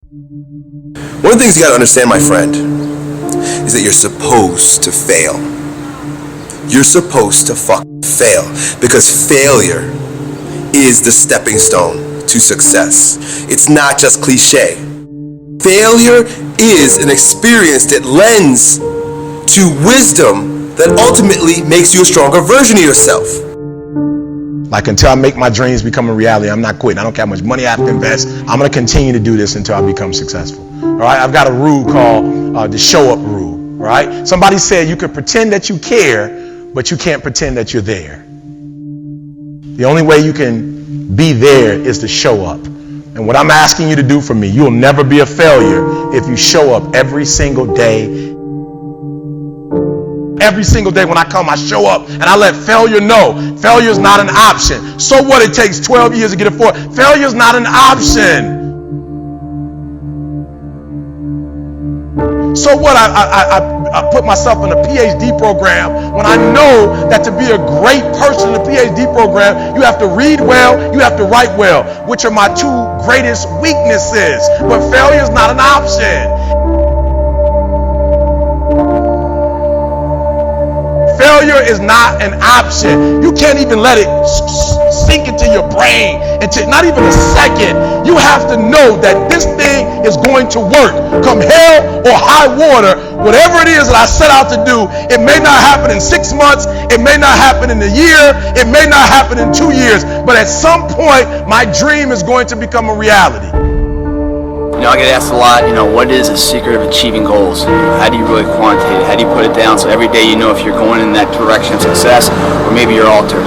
One of the things you gotta understand, my friend, is that you're supposed to fail. You're supposed to fucking fail, because failure is the stepping stone to success. It's not just cliche. Failure is an experience that lends to wisdom that ultimately makes you a stronger version of yourself. Like, until I make my dreams become a reality, I'm not quitting. I don't care how much money I have to invest. I'm going to continue to do this until I become successful. All right, I've got a rule called the show up rule. All right, somebody said you could pretend that you care, but you can't pretend that you're there. The only way you can be there is to show up. And what I'm asking you to do for me, you'll never be a failure if you show up every single day. Every single day when I come, I show up and I let failure know. Failure is not an option. So what, it takes 12 years to get it forward. Failure is not an option. So what, I put myself in a PhD program when I know that to be a great person in the PhD program, you have to read well, you have to write well, which are my two greatest weaknesses. But failure is not an option. Failure is not an option. You can't even let it sink into your brain, not even a second. You have to know that this thing is going to work. Come hell or high water, whatever it is that I set out to do, it may not happen in 6 months, it may not happen in a year, it may not happen in 2 years, but at some point, my dream is going to become a reality. You know, I get asked a lot, what is the secret of achieving goals? How do you really quantitate it? How do you put it down so every day you know if you're going in that direction of success or maybe you're altered?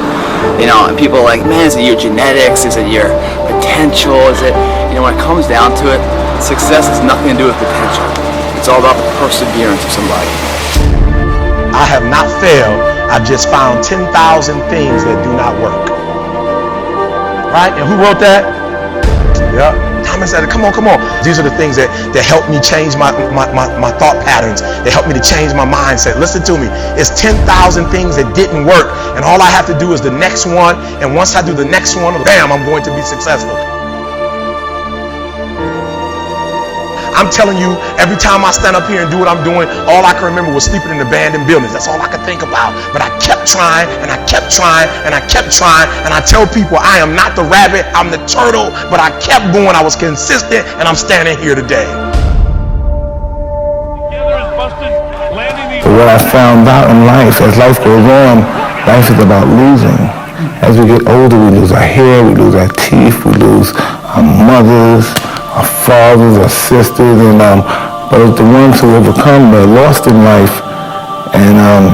And people are like, man, is it your genetics? Is it your potential? Is it, when it comes down to it, success has nothing to do with potential. It's all about the perseverance of somebody. I have not failed. I've just found 10,000 things that do not work. Right? And who wrote that? Yeah. Thomas said, come on. These are the things that help me change my thought patterns. They help me to change my mindset. Listen to me. It's 10,000 things that didn't work. And all I have to do is the next one. And once I do the next one, bam, I'm going to be successful. I'm telling you, every time I stand up here and do what I'm doing, all I can remember was sleeping in abandoned buildings. That's all I could think about. But I kept trying, and I kept trying, and I kept trying. And I tell people, I am not the rabbit, I'm the turtle. But I kept going, I was consistent, and I'm standing here today. What I found out in life, as life goes on, life is about losing. As we get older, we lose our hair, we lose our teeth, we lose our mothers, our fathers, our sisters, and but it's the ones who overcome the lost in life and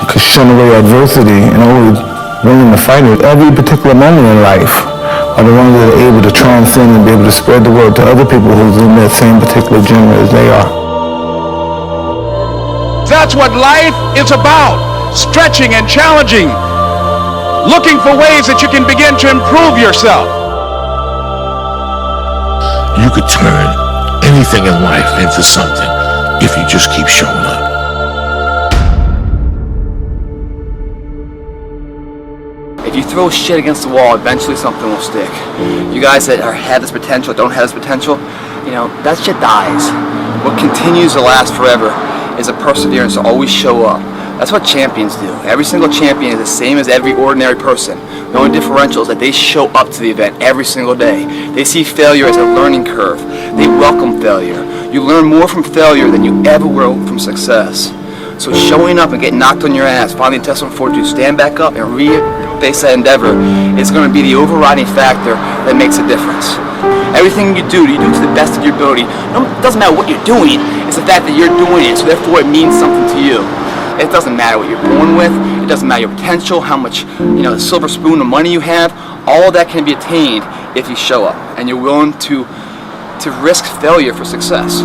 could shun away adversity and always willing to fight it every particular moment in life are the ones that are able to transcend and be able to spread the word to other people who's in that same particular genre as they are. That's what life is about, stretching and challenging, looking for ways that you can begin to improve yourself. You could turn anything in life into something if you just keep showing up. If you throw shit against the wall, eventually something will stick. You guys that have this potential, don't have this potential, that shit dies. What continues to last forever is a perseverance to always show up. That's what champions do. Every single champion is the same as every ordinary person. The only differential is that they show up to the event every single day. They see failure as a learning curve. They welcome failure. You learn more from failure than you ever will from success. So showing up and getting knocked on your ass, finding intestinal fortitude, stand back up and face that endeavor is going to be the overriding factor that makes a difference. Everything you do to the best of your ability. It doesn't matter what you're doing. It's the fact that you're doing it, so therefore it means something to you. It doesn't matter what you're born with. It doesn't matter your potential, how much, the silver spoon of money you have. All of that can be attained if you show up and you're willing to risk failure for success.